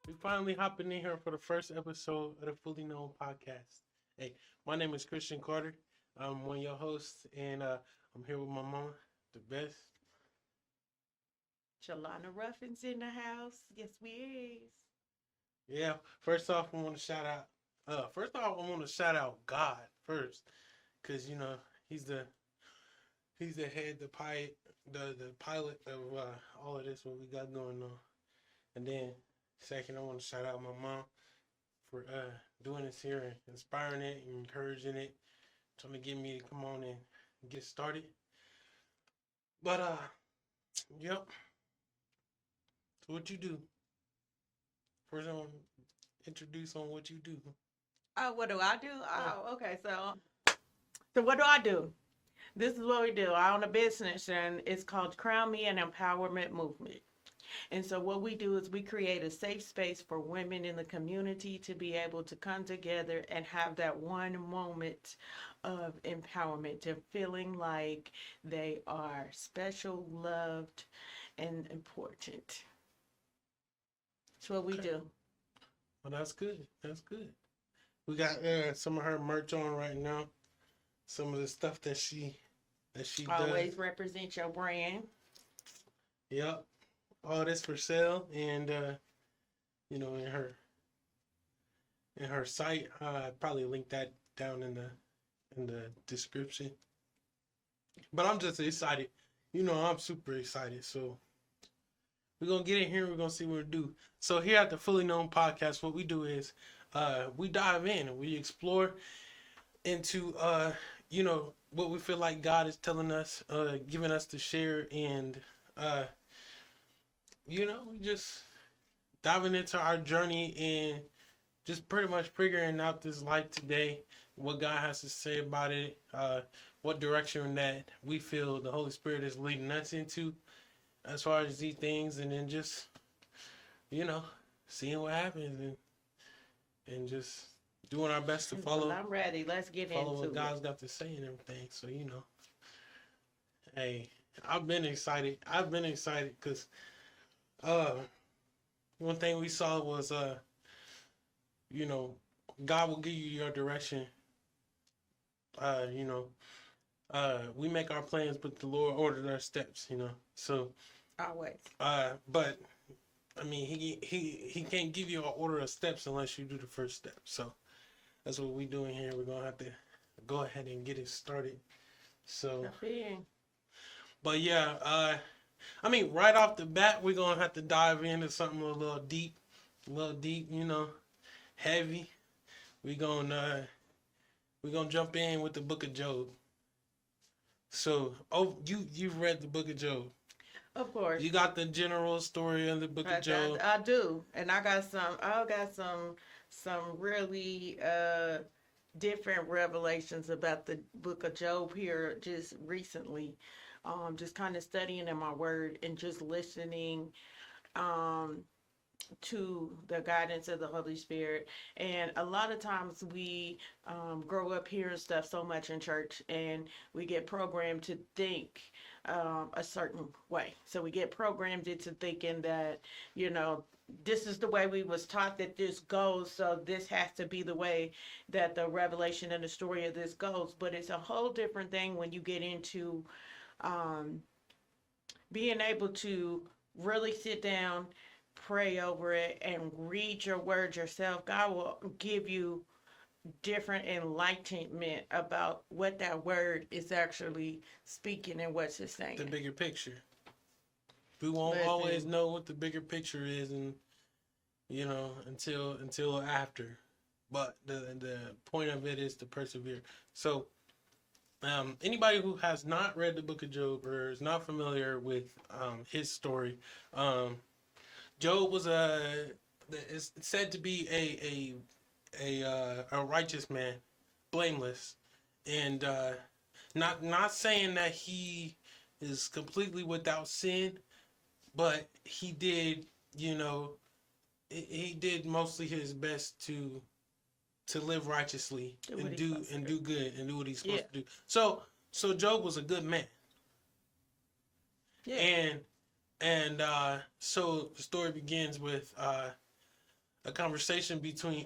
We finally hopping in here for the first episode of the Fully Known podcast. Hey, my name is Christian Carter. I'm one of your hosts, and I'm here with my mama, the best. Chalana Ruffins in the house. Yes, we is. Yeah. First off, I want to shout out. First off, I want to shout out God first, cause he's the he's the head, the pilot of all of this what we got going on. And then second, I want to shout out my mom for doing this here and inspiring it and encouraging it, trying to get me to come on and get started. But yep. So what you do? First, I want to introduce on what you do. Oh, what do I do? Yeah. Oh, okay. So what do I do? This is what we do. I own a business, and it's called Crown Me an Empowerment Movement. And so what we do is we create a safe space for women in the community to be able to come together and have that one moment of empowerment, of feeling like they are special, loved, and important. That's what we Okay. do. Well, that's good. That's good. We got some of her merch on right now. Some of the stuff that she does. Always represent your brand. Yep. All this for sale, and in her site. Probably link that down in the description. But I'm just excited. I'm super excited. So we're gonna get in here. We're gonna see what we do. So here at the Fully Known Podcast, what we do is we dive in and we explore into what we feel like God is telling us, giving us to share, and we just diving into our journey and just pretty much figuring out this life today, what God has to say about it, what direction that we feel the Holy Spirit is leading us into as far as these things, and then just you know seeing what happens and just doing our best to Well, follow I'm ready. Let's get follow into what it. God's got to say and everything. So hey, I've been excited. Because uh, one thing we saw was you know, God will give you your direction. Uh, you know, we make our plans, but the Lord orders our steps. So Always. but I mean, he can't give you an order of steps unless you do the first step. So that's what we doing here. We're gonna have to go ahead and get it started. So, Jump in. but yeah, I mean, right off the bat, we're gonna have to dive into something a little deep, heavy. We gonna we're gonna jump in with the Book of Job. So, you've read the Book of Job. Of course. You got the general story of the Book of Job. I do. And I got some really different revelations about the book of Job here just recently. Just kind of studying in my word and just listening um to the guidance of the Holy Spirit. And a lot of times we grow up hearing stuff so much in church, and we get programmed to think a certain way. So we get programmed into thinking that, you know, this is the way we was taught that this goes, so this has to be the way that the revelation and the story of this goes. But it's a whole different thing when you get into um, being able to really sit down, pray over it, and read your word yourself. God will give you different enlightenment about what that word is actually speaking and what's it saying. The bigger picture. We won't Listen. always know what the bigger picture is, and until after. But the point of it is to persevere. So, anybody who has not read the Book of Job or is not familiar with his story, Job was it's said to be a righteous man, blameless, and not saying that he is completely without sin, but he did, he did mostly his best to live righteously Do what and he's do supposed to and do. do good and do what he's supposed Yeah. to do. So Job was a good man, Yeah. and so the story begins with a conversation between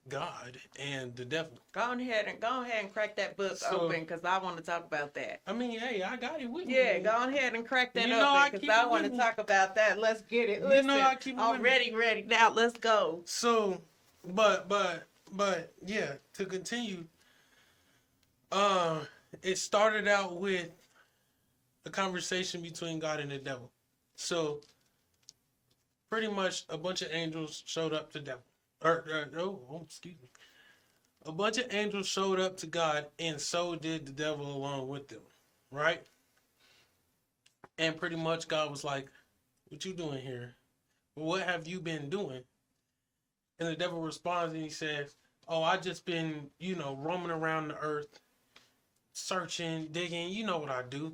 God and the devil. Go ahead and crack that book So- open because I want to talk about that. I mean, hey, I got it with me. Yeah, go ahead and crack that You know I open keep because I it want with to me. talk about that. Let's get it. You Listen, know I keep it I'm with me. ready. Now let's go. So, but yeah, to continue, it started out with a conversation between God and the devil. So, pretty much a bunch of angels showed up to devil. Excuse me. A bunch of angels showed up to God, and so did the devil along with them, right? And pretty much God was like, "What you doing here? What have you been doing?" And the devil responds and he says, "Oh, I just been, roaming around the earth, searching, digging. You know what I do.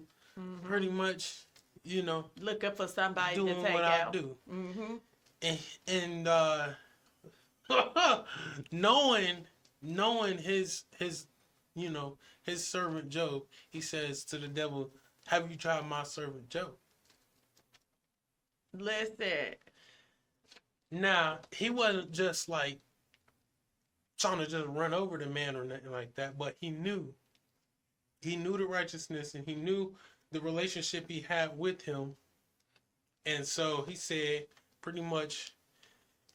Pretty much, Looking for somebody doing to take what out. I do." Mm-hmm. And knowing his his servant Job, he says to the devil, "Have you tried my servant Job?" Listen, Now, he wasn't just like trying to just run over the man or nothing like that, but he knew the righteousness and he knew the relationship he had with him. And so he said pretty much,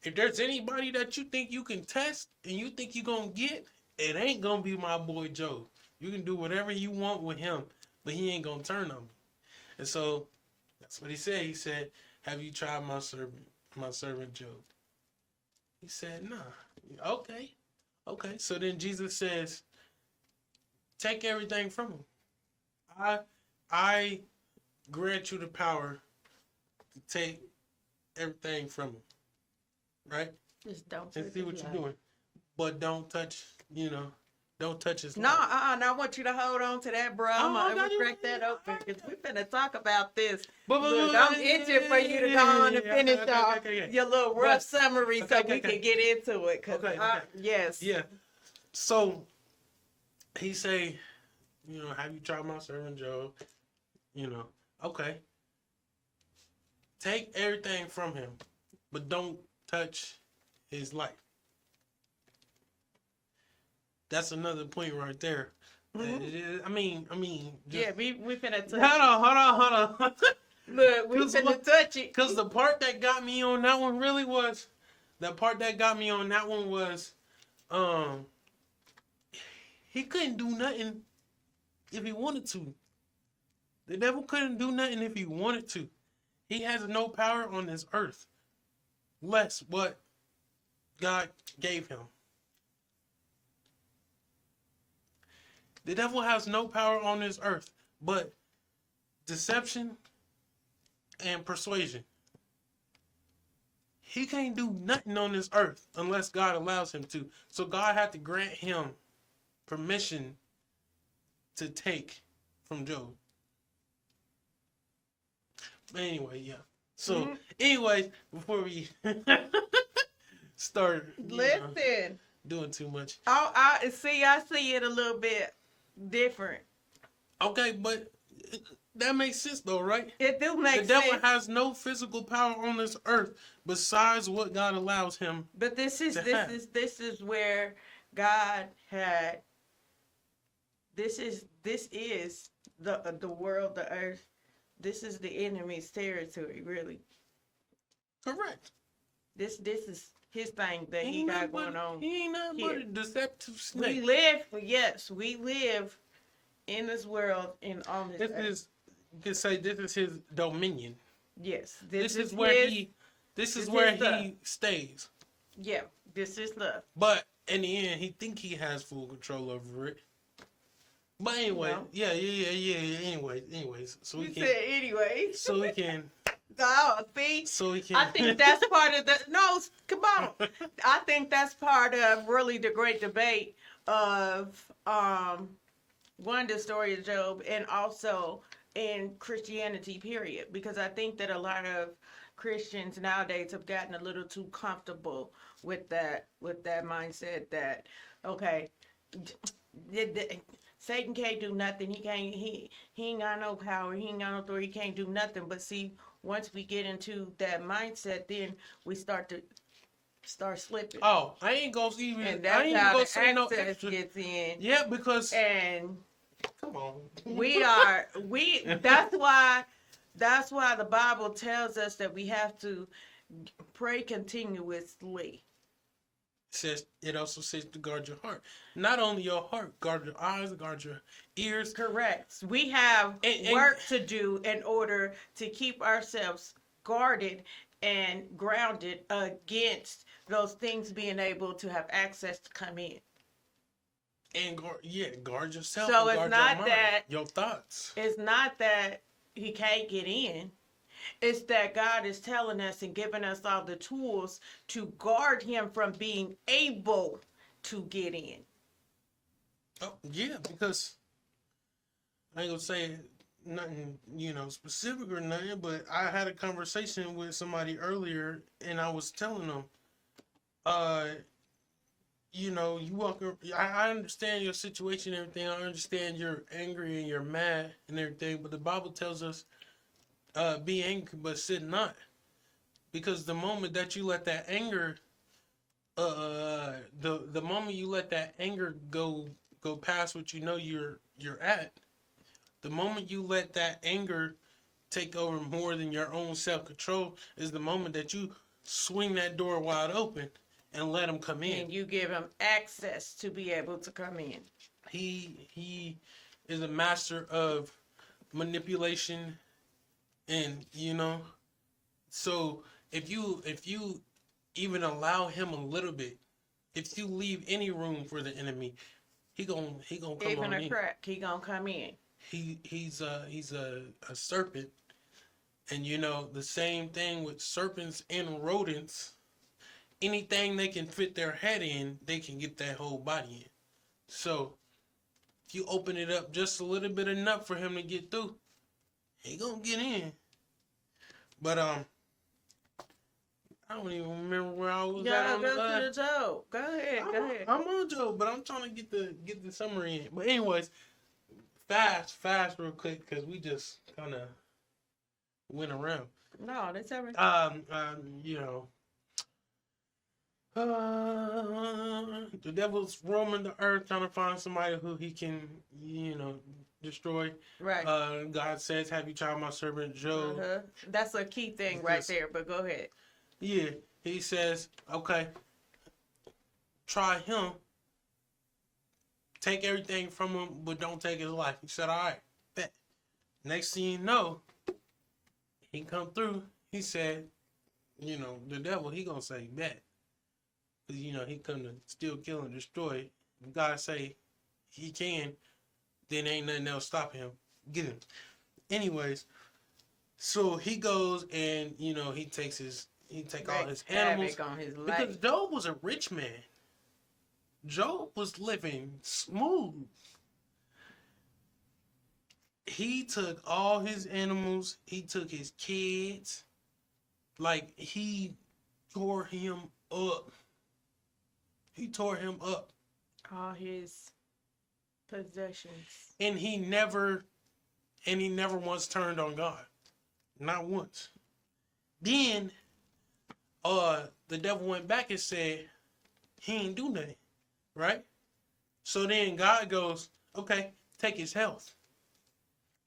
if there's anybody that you think you can test and you think you're going to get, it ain't going to be my boy Job. You can do whatever you want with him, but he ain't going to turn on me. And so that's what he said. He said, "Have you tried my servant Job?" He said, "Nah." Okay. So then Jesus says, "Take everything from him. I grant you the power to take everything from him." Right? just don't. And touch see his what you're life. doing. But don't touch his No, life. I want you to hold on to that, bro. I'm Oh, gonna okay. crack that open because we're finna talk about this. But- Look, I'm itching for you to go on and finish off okay. your little rough summary so okay, we can get into it. Cause Okay. yes, Yeah. So he say, "Have you tried my servant Job?" Okay. Take everything from him, but don't touch his life. That's another point right there. I mean, yeah, we finna touch. Hold on. Look, we 'Cause finna look- touch it. Because the part that got me on that one was, he couldn't do nothing if he wanted to. The devil couldn't do nothing if he wanted to. He has no power on this earth, less what God gave him. The devil has no power on this earth, but deception and persuasion. He can't do nothing on this earth unless God allows him to. So God had to grant him permission to take from Job. But anyway, yeah. So, anyways, before we start Listen, doing too much. I see it a little bit different. Okay, but that makes sense though, right? It do make The devil sense. has no physical power on this earth besides what God allows him. But this is have. this is where God had. This is the world, the earth. This is the enemy's territory, really. Correct. This is his thing that he Ain't got nothing going but- on. He ain't nothing but here. a deceptive We snake. live in this world and on this This earth. is, you can say, this is his dominion. Yes, This is where his, this is this where is the- he stays. Yeah, this is love. But in the end, he think he has full control over it. But anyway, No. yeah. Anyways, so You we said can, anyway. so we can, Oh, see, so we can. I think that's part of the no. Come on, I think that's part of really the great debate of one, the story of Job, and also in Christianity. Period, because I think that a lot of Christians nowadays have gotten a little too comfortable with that mindset that okay, Satan can't do nothing. He ain't got no power. He ain't got no authority. He can't do nothing. But see, once we get into that mindset, then we start to start slipping. Oh, I ain't gonna even. And I that's ain't even how gonna the say no access extra. gets in. Yeah, because And come on. that's why the Bible tells us that we have to pray continuously. Says it also says to guard your heart. Not only your heart, guard your eyes, guard your ears. Correct. We have And work to do in order to keep ourselves guarded and grounded against those things being able to have access to come in. and guard yourself. So and it's guard not your mind, that your thoughts. it's not that he can't get in. It's that God is telling us and giving us all the tools to guard him from being able to get in. Oh yeah, because I ain't gonna say nothing, specific or nothing, but I had a conversation with somebody earlier, and I was telling them, you walk. I understand your situation and everything. I understand you're angry and you're mad and everything, but the Bible tells us, be angry, but sin not, because the moment that you let that anger, the moment you let that anger go past what you're at. The moment you let that anger take over more than your own self-control is the moment that you swing that door wide open and let him come in. And you give him access to be able to come in. He is a master of manipulation, and so if you even allow him a little bit, if you leave any room for the enemy, he gonna come Even on a in. crack, he gonna come in. He's a serpent, and the same thing with serpents and rodents. Anything they can fit their head in, they can get that whole body in. So if you open it up just a little bit enough for him to get through, he gonna get in. But I don't even remember where I was at on go to the Job. Go ahead. I'm on Job, but I'm trying to get the summary in. But anyways, fast, real quick, because we just kind of went around. No, that's everything. The devil's roaming the earth trying to find somebody who he can, destroy. Right. God says, "Have you tried my servant Job?" Uh-huh. That's a key thing right there. But go ahead. Yeah, he says, "Okay, try him. Take everything from him, but don't take his life." He said, "All right, bet." Next thing you know, he come through. He said, the devil, he gonna say, "Bet." Because, he come to steal, kill, and destroy. If God say he can, then ain't nothing else stopping him. Get him. Anyways, so he goes and, he takes all his animals. On his because life. Job was a rich man. Job was living smooth. He took all his animals. He took his kids. Like, he tore him up. All his possessions. And he never once turned on God. Not once. Then the devil went back and said he ain't do nothing. Right? So then God goes, "Okay, take his health.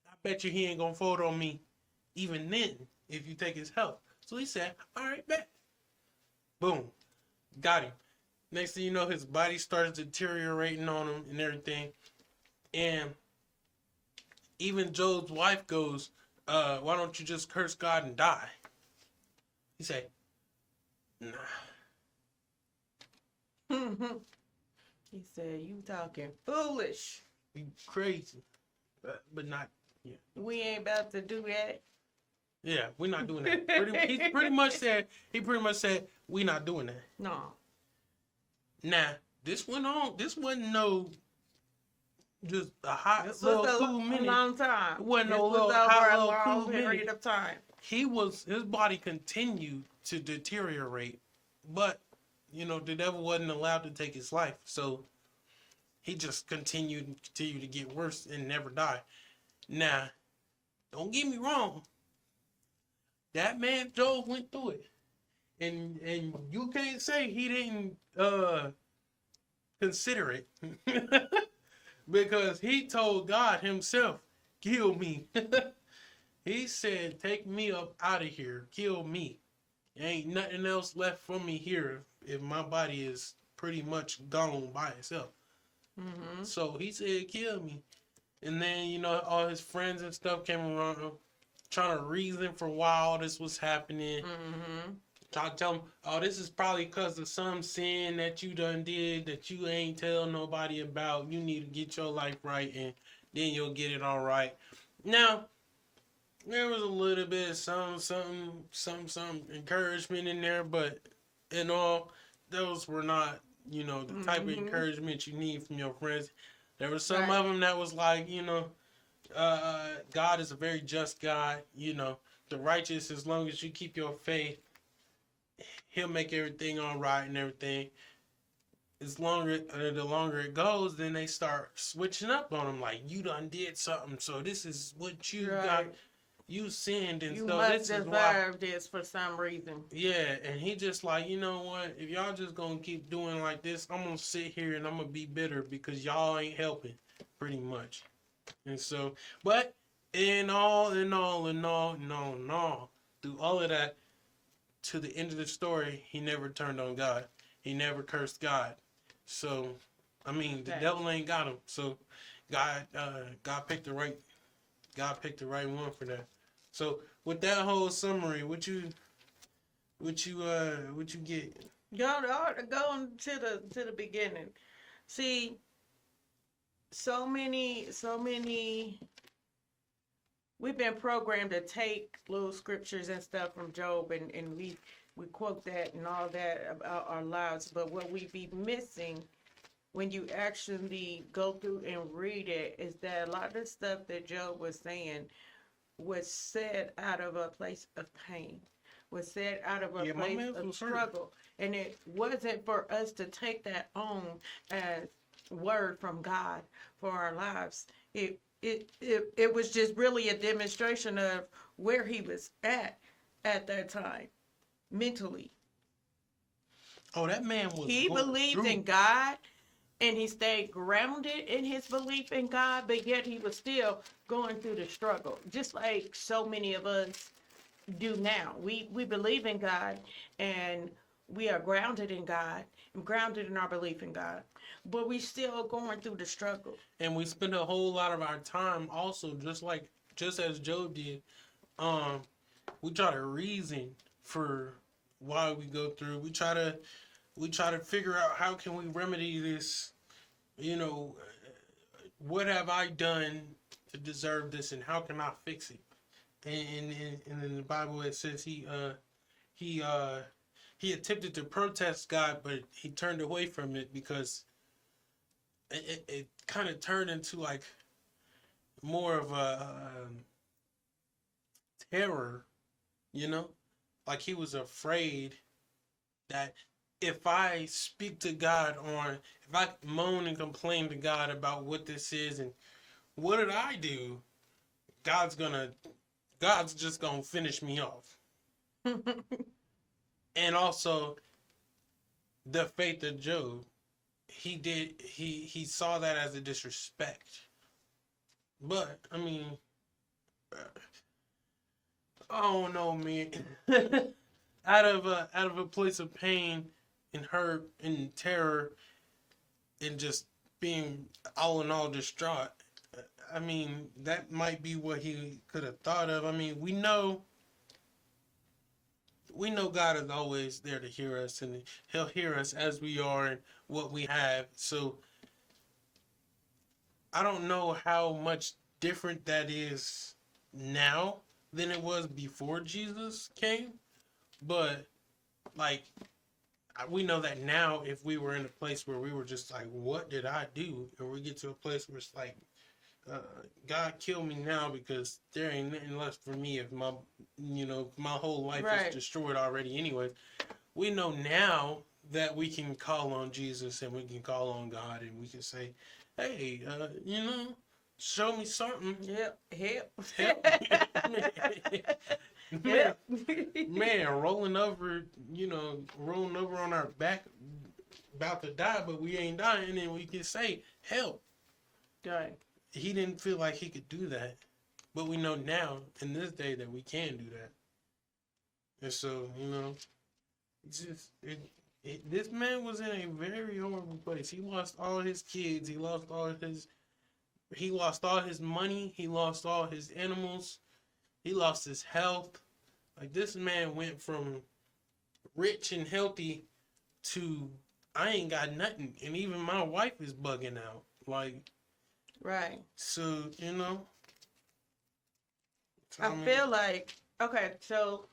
I bet you he ain't gonna fold on me even then if you take his health." So he said, "All right, bet." Boom. Got him. Next thing you know, his body starts deteriorating on him and everything. And even Job's wife goes, "Why don't you just curse God and die?" He said, "Nah." He said, "You talking foolish. You crazy. But not, yeah. We ain't about to do that." Yeah, we're not doing that. He pretty much said, we're not doing that. No. Now, this went on. This wasn't no just a hot This little was cool a minute. long time. It wasn't This no was little over hot a little long cool period minute. of time. His body continued to deteriorate, but the devil wasn't allowed to take his life, so he just continued to get worse and never die. Now, don't get me wrong. That man Job went through it. and you can't say he didn't consider it because he told God himself, "Kill me." He said, "Take me up out of here, kill me. Ain't nothing else left for me here if my body is pretty much gone by itself." Mm-hmm. So he said, "Kill me." And then, all his friends and stuff came around trying to reason for why all this was happening. Mm-hmm. Try to tell him, "Oh, this is probably because of some sin that you done did that you ain't tell nobody about. You need to get your life right, and then you'll get it all right." Now, there was a little bit of some encouragement in there, but in all, those were not, the type of Mm-hmm. encouragement you need from your friends. There were some Right. of them that was like, God is a very just God. The righteous, as long as you keep your faith, he'll make everything all right and everything. The longer it goes, then they start switching up on him. Like, you done did something, so this is what you got. Right. You sinned, and You so must this is why. deserve this for some reason. Yeah, and he just like, you know what? If y'all just gonna keep doing like this, I'm gonna sit here and I'm gonna be bitter because y'all ain't helping, pretty much. And so, but in all, through all of that, to the end of the story, he never turned on God. He never cursed God. So, I mean, the Right. devil ain't got him. So, God picked the right one for that. So, with that whole summary, what you get? Go to the beginning. See, so many. We've been programmed to take little scriptures and stuff from Job, and we quote that and all that about our lives. But what we be missing when you actually go through and read it is that a lot of the stuff that Job was saying was said out of a place of pain, was said out of a Yeah, my place man of was hurt. struggle. And it wasn't for us to take that on as word from God for our lives. It was just really a demonstration of where he was at that time, mentally. Oh, that man was. He going believed through. in God and he stayed grounded in his belief in God, but yet he was still going through the struggle, just like so many of us do now. We believe in God and we are grounded in God, grounded in our belief in God, but we still going through the struggle. And we spend a whole lot of our time also, just as Job did. We try to reason for why we go through. We try to figure out how can we remedy this. What have I done to deserve this, and how can I fix it? And in the Bible it says he attempted to protest God, but he turned away from it because it kind of turned into like more of a terror, like he was afraid that if I speak to God if I moan and complain to God about what this is and what did I do, God's just gonna finish me off. And also the faith of Job, he saw that as a disrespect. But I mean, I don't know, man. out of a place of pain and hurt and terror and just being all in all distraught, I mean, that might be what he could have thought of. I mean, we know God is always there to hear us, and he'll hear us as we are and what we have. So I don't know how much different that is now than it was before Jesus came, but like, we know that now if we were in a place where we were just like, what did I do? And we get to a place where it's like, God, kill me now because there ain't nothing left for me if my whole life Right. is destroyed already anyways. We know now that we can call on Jesus and we can call on God and we can say, hey, show me something. Yep. Help. Man, man, rolling over on our back, about to die, but we ain't dying, and we can say, help. Right. He didn't feel like he could do that. But we know now, in this day, that we can do that. And so, it's just, this man was in a very horrible place. He lost all his kids. He lost all his money. He lost all his animals. He lost his health. Like, this man went from rich and healthy to, I ain't got nothing. And even my wife is bugging out. Like, Right. so, I feel like, okay, so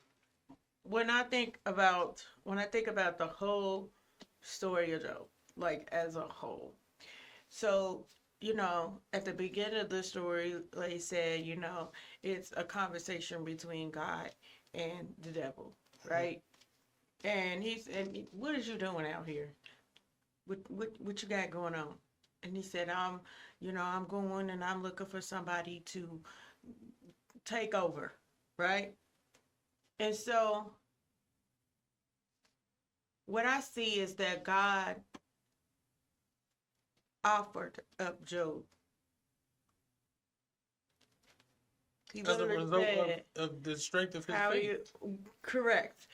when I think about the whole story of Job, like as a whole. So, at the beginning of the story, like you said, it's a conversation between God and the devil, right? And what is you doing out here? What you got going on? And he said, I'm going and I'm looking for somebody to take over, right? And so what I see is that God offered up Job. He as a literally result said, of the strength of his how faith. correct.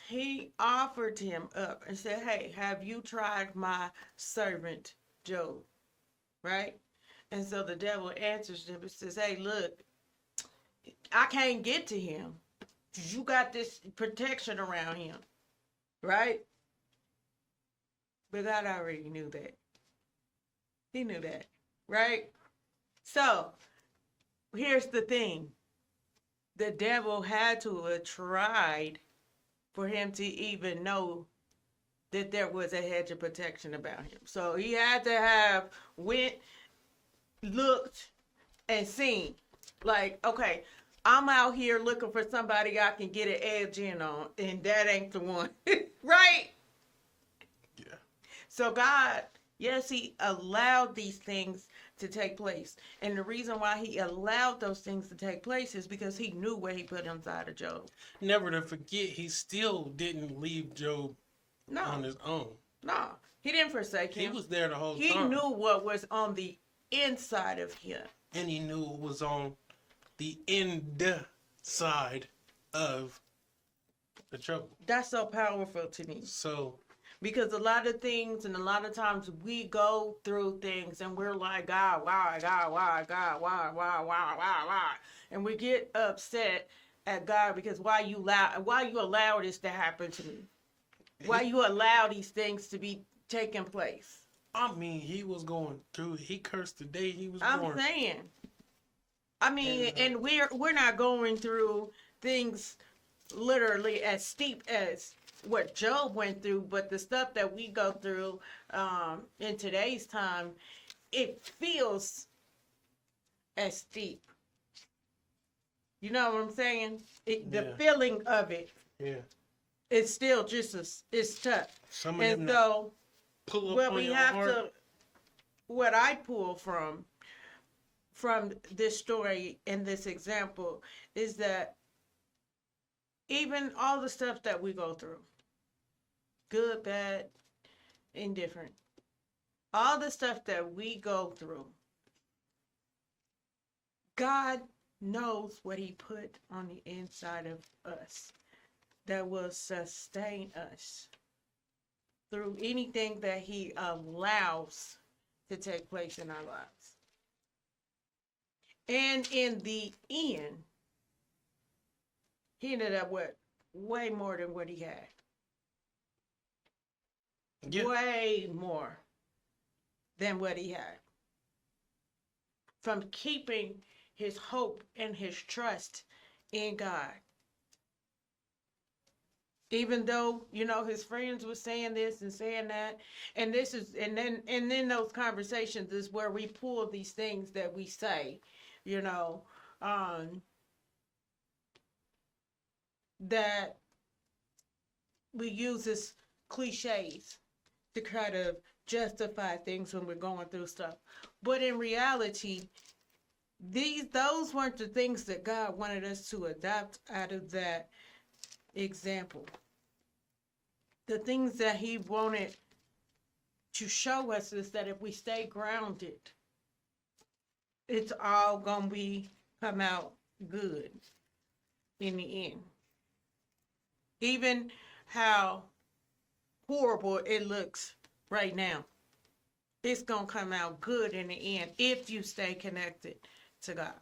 He offered him up and said, hey, have you tried my servant Job? Right? And so the devil answers him and says, hey, look, I can't get to him. You got this protection around him. Right? But God already knew that. He knew that. Right? So, here's the thing. The devil had to have tried for him to even know that there was a hedge of protection about him. So he had to have went, looked, and seen. Like, okay, I'm out here looking for somebody I can get an edge in on, and that ain't the one. Right? Yeah. So God, yes, he allowed these things to take place. And the reason why he allowed those things to take place is because he knew what he put inside of Job. Never to forget, he still didn't leave Job on his own. No, he didn't forsake him. He was there the whole time. He knew what was on the inside of him. And he knew it was on the inside of the trouble. That's so powerful to me. So, because a lot of things and a lot of times we go through things and we're like, God, why, God, why, God, why? And we get upset at God because why you allow this to happen to me? Why you allow these things to be taking place? I mean, he was going through, he cursed the day he was I'm born. saying. I mean, and we're not going through things literally as steep as what Job went through, but the stuff that we go through in today's time, it feels as steep. You know what I'm saying? The feeling of it, it's still just it's tough. And so, what we have to, what I pull from this story and this example is that even all the stuff that we go through, good, bad, indifferent, all the stuff that we go through, God knows what he put on the inside of us that will sustain us through anything that he allows to take place in our lives. And in the end, he ended up with way more than what he had. Yeah. Way more than what he had. From keeping his hope and his trust in God. Even though, his friends were saying this and saying that. And then those conversations is where we pull these things that we say, that we use as cliches to try to justify things when we're going through stuff. But in reality, those weren't the things that God wanted us to adopt out of that example. The things that he wanted to show us is that if we stay grounded, it's all gonna come out good in the end. Even how horrible it looks right now, it's gonna come out good in the end if you stay connected to God.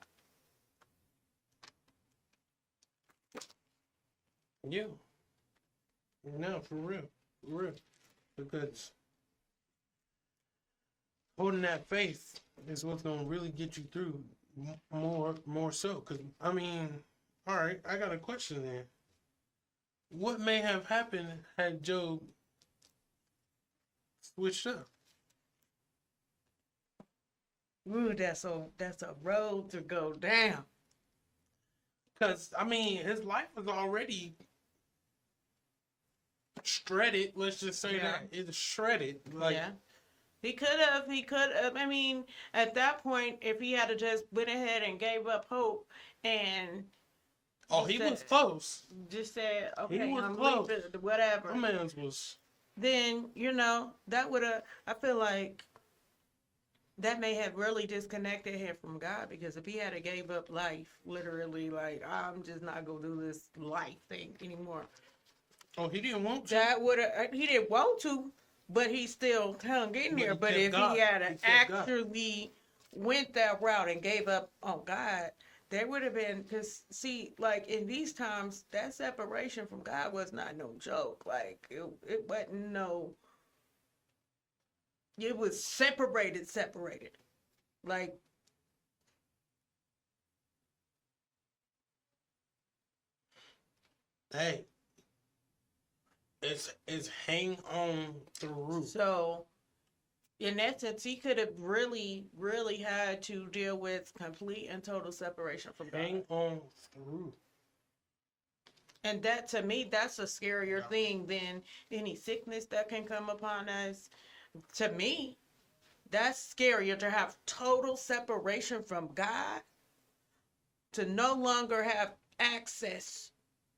Yeah. No, for real. For real. Because holding that faith is what's going to really get you through more so. Because, I mean, all right, I got a question then. What may have happened had Job switched up? Ooh, that's a road to go down. Because, I mean, his life was already shredded. Let's just say that. It's shredded. Like, Yeah. He could have. I mean, at that point, if he had just went ahead and gave up hope and he was close. just said, okay, He was I'm close. leaving, whatever. My man's was. Then, that would have, I feel like that may have really disconnected him from God, because if he had a gave up life, literally, like, I'm just not going to do this life thing anymore. Oh, he didn't want to. He didn't want to, but he still hung in there. But if he had actually went that route and gave up on God, there would have been, because see, like in these times, that separation from God was not no joke. Like it wasn't no, it was separated. Like, hey, it's hang on through. so in essence, he could have really, really had to deal with complete and total separation from God. Hang on through. And that, to me, that's a scarier thing than any sickness that can come upon us. To me, that's scarier, to have total separation from God, to no longer have access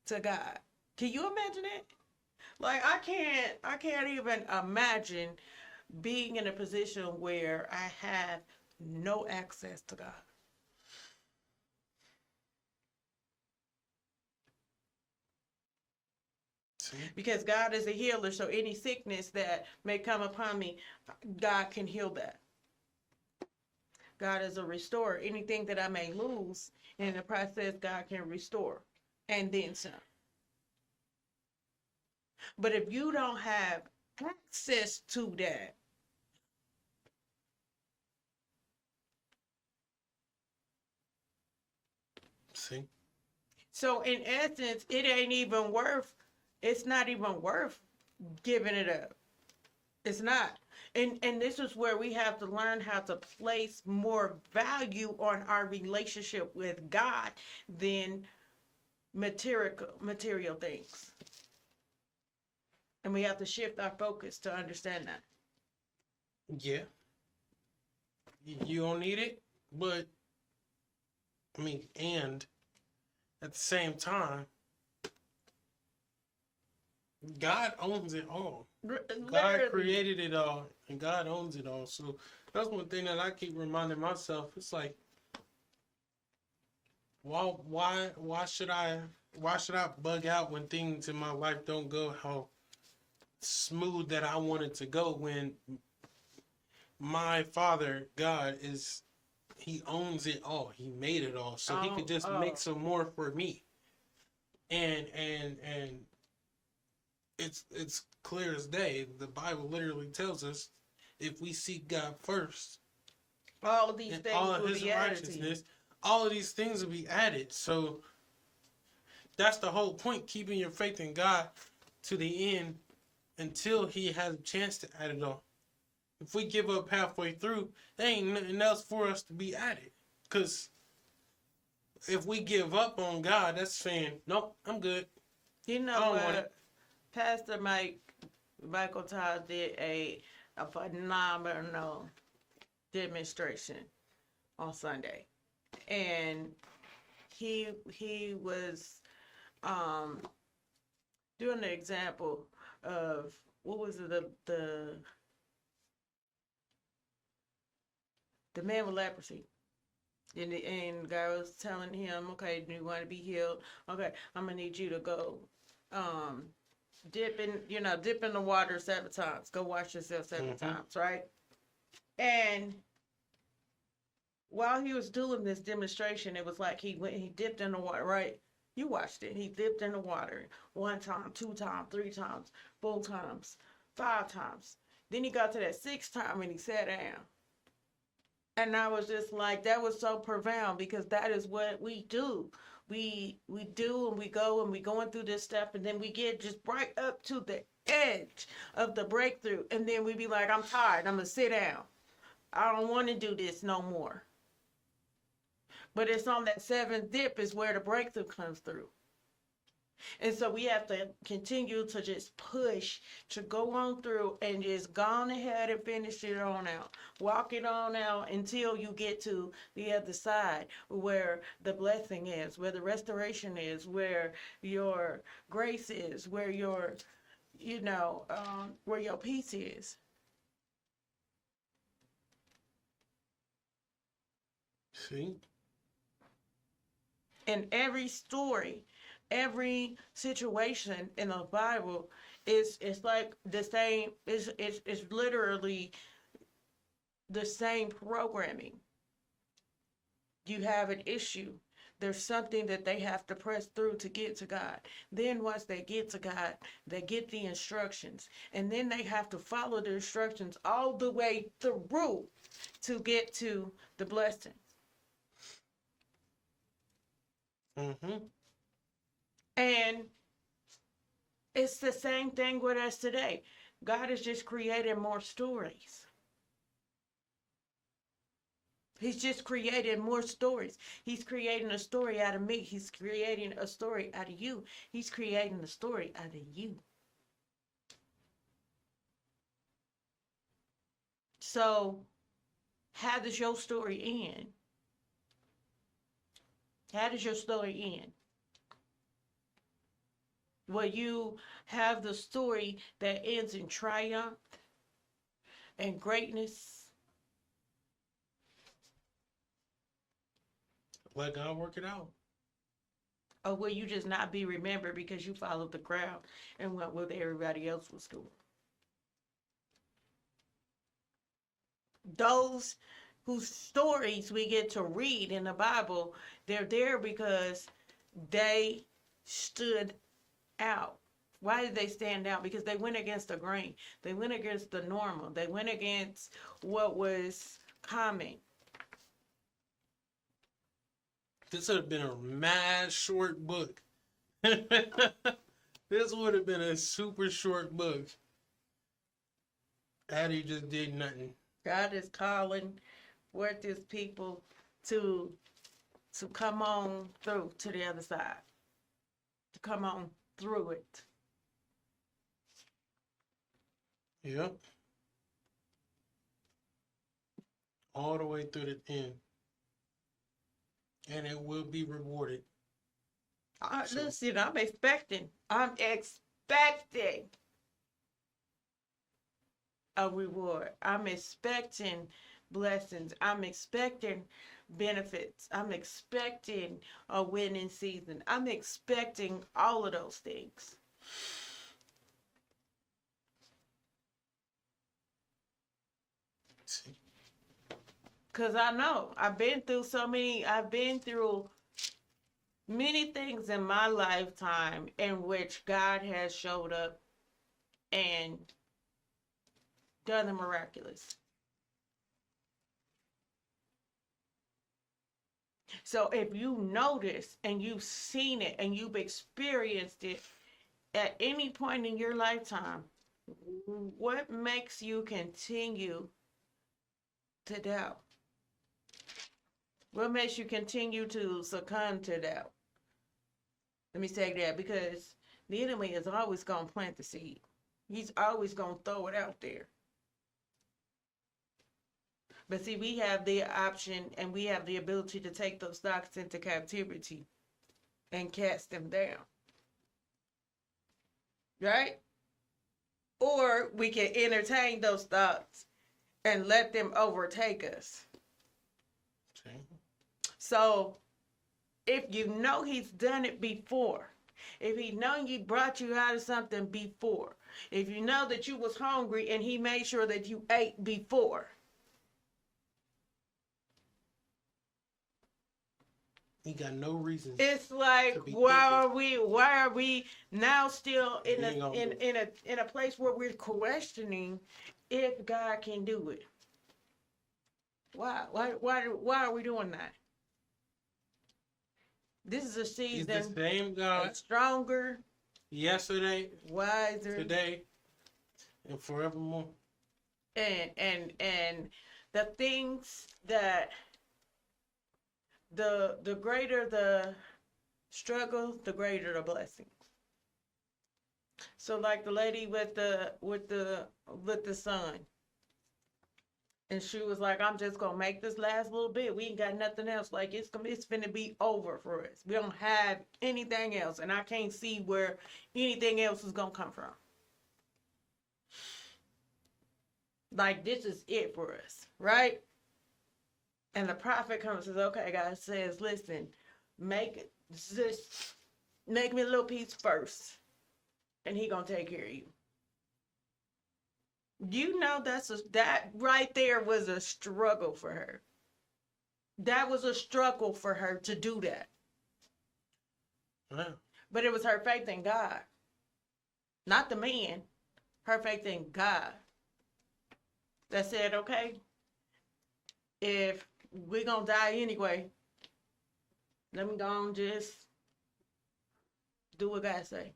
to God. Can you imagine it? Like, I can't even imagine being in a position where I have no access to God. See? Because God is a healer, so any sickness that may come upon me, God can heal that. God is a restorer. Anything that I may lose in the process, God can restore, and then some. But if you don't have access to that, See? so in essence, it's not even worth giving it up. It's not. And this is where we have to learn how to place more value on our relationship with God than material things. And we have to shift our focus to understand that. Yeah. You don't need it, but I mean, and at the same time, God owns it all. God created it all, and God owns it all. So that's one thing that I keep reminding myself. It's like, why should I bug out when things in my life don't go how smooth that I want it to go, when my Father God he owns it all. He made it all, so he could just make some more for me. And it's clear as day. The Bible literally tells us, if we seek God first, all of these things all of will his be added to you. righteousness, all of these things will be added. So that's the whole point, keeping your faith in God to the end until he has a chance to add it on. If we give up halfway through, there ain't nothing else for us to be added. Because if we give up on God, that's saying, nope, I'm good. You know what? Pastor Michael Todd did a phenomenal demonstration on Sunday. and he was doing the example of what was it, the man with leprosy. And God was telling him, okay, do you want to be healed? Okay, I'm gonna need you to go um dip in the water 7 times. Go wash yourself 7 times, right? And while he was doing this demonstration, it was like he dipped in the water, right? You watched it. He dipped in the water 1 time, 2 times, 3 times, 4 times, 5 times. Then he got to that 6th time and he sat down. And I was just like, that was so profound because that is what we do. We do and we go and we going through this stuff and then we get just right up to the edge of the breakthrough and then we be like, I'm tired, I'm gonna sit down. I don't want to do this no more. But it's on that 7th dip is where the breakthrough comes through. And so we have to continue to just push to go on through and just go on ahead and finish it on out. Walk it on out until you get to the other side where the blessing is, where the restoration is, where your grace is, where your, where your peace is. See? And every story, every situation in the Bible it's like the same. It's literally the same programming. You have an issue. There's something that they have to press through to get to God. Then once they get to God, they get the instructions. And then they have to follow the instructions all the way through to get to the blessing. And it's the same thing with us today. God is just creating more stories. He's just creating more stories. He's creating a story out of me. He's creating a story out of you. He's creating a story out of you. So, how does your story end? How does your story end? Will you have the story that ends in triumph and greatness? Let God work it out. Or will you just not be remembered because you followed the crowd and went with everybody else was doing? Those whose stories we get to read in the Bible, they're there because they stood out. Why did they stand out? Because they went against the grain. They went against the normal. They went against what was common. This would have been a mad short book. This would have been a super short book. Addie just did nothing. God is calling forth his people to come on through to the other side. To come on through it. Yep. All the way through the end. And it will be rewarded. Listen, I'm expecting a reward. I'm expecting blessings. I'm expecting benefits. I'm expecting a winning season. I'm expecting all of those things. Because I know I've been through many things in my lifetime in which God has showed up and done the miraculous. So if you notice and you've seen it and you've experienced it at any point in your lifetime, what makes you continue to doubt? What makes you continue to succumb to doubt? Let me say that because the enemy is always going to plant the seed. He's always going to throw it out there. But see, we have the option and we have the ability to take those stocks into captivity and cast them down. Right? Or we can entertain those thoughts and let them overtake us. Okay. So if you know he's done it before, if he know he brought you out of something before, if you know that you was hungry and he made sure that you ate before, He got no reason. it's like To be why are we now still in He ain't gonna do in a place where we're questioning if God can do it? Why are we doing that? This is a He's the season same God stronger, yesterday, wiser, today, and forevermore. and the things that the greater the struggle, the greater the blessing. So like the lady with the son, and she was like, I'm just gonna make this last little bit. We ain't got nothing else. Like it's finna be over for us. We don't have anything else, and I can't see where anything else is gonna come from. Like this is it for us, right? And the prophet comes and says, okay, God says, listen, make me a little piece first, and he gonna take care of you. You know that right there was a struggle for her. That was a struggle for her to do that. Yeah. But it was her faith in God. Not the man. Her faith in God. That said, okay, if we're gonna die anyway, let me go and just do what God say.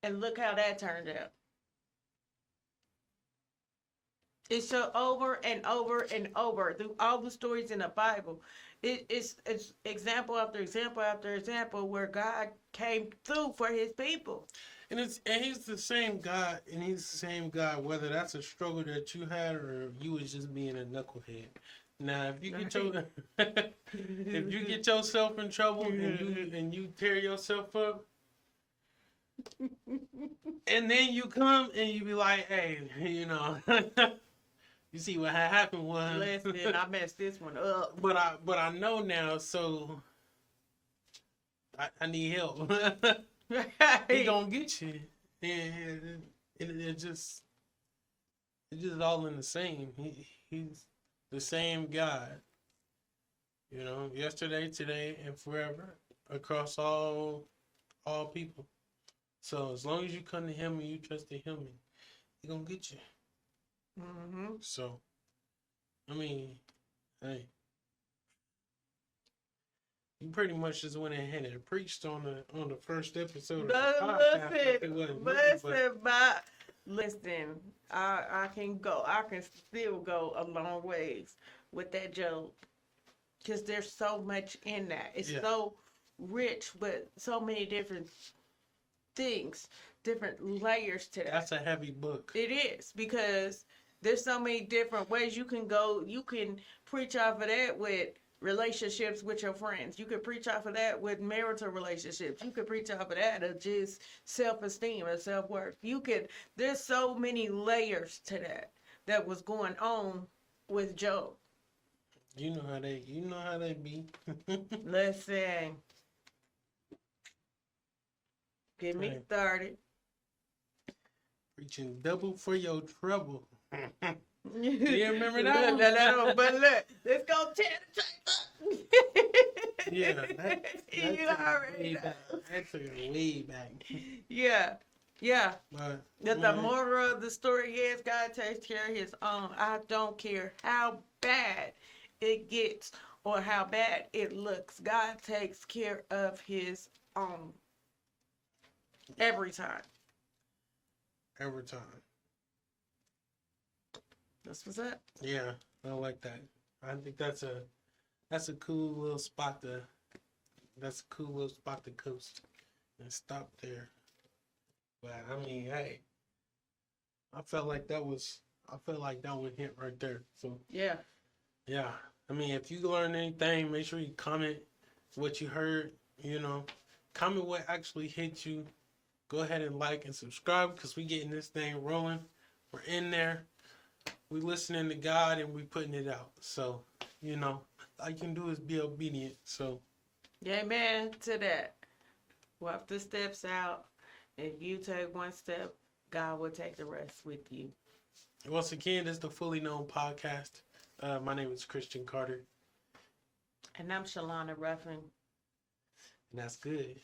And look how that turned out. It's so over and over and over through all the stories in the Bible. It's example after example after example where God came through for his people. And he's the same God, and he's the same God whether that's a struggle that you had or you was just being a knucklehead. Now, if you get if you get yourself in trouble and you tear yourself up, and then you come and you be like, hey, you see what happened was. Listen, I messed this one up. But I know now, so I need help. He gonna get you, and it's just all in the same. He's the same God, yesterday, today, and forever, across all people. So as long as you come to him and you trust in him, he gonna get you. Mm-hmm. So, I mean, hey. You pretty much just went ahead and preached on the first episode of the podcast. Listen, I can still go a long ways with that Job, because there's so much in that. It's so rich with so many different things, different layers to that. That's a heavy book. It is, because there's so many different ways you can go. You can preach off of that with relationships with your friends. You could preach off of that with marital relationships. You could preach off of that of just self-esteem and self-worth. There's so many layers to that was going on with Job. You know how they be. Listen. Get me started. Preaching double for your trouble. You remember that one? No, but look, let's go tear the tape up. Yeah, that took it way back. Yeah. But The moral of the story is God takes care of his own. I don't care how bad it gets or how bad it looks. God takes care of his own. Every time. Every time. That's what's up. Yeah, I like that. I think that's a cool little spot to coast and stop there. But I mean, hey, I felt like that was I feel like that would hit right there. So Yeah. yeah, I mean, if you learn anything, make sure you comment what you heard. You know, comment what actually hit you. Go ahead and like and subscribe because we getting this thing rolling. We're in there. We listening to God and we putting it out. So, you know, all you can do is be obedient. So, Amen to that. Walk the steps out. If you take one step, God will take the rest with you. once again, this is the Fully Known Podcast. My name is Christian Carter. And I'm Shalana Ruffin. And that's good.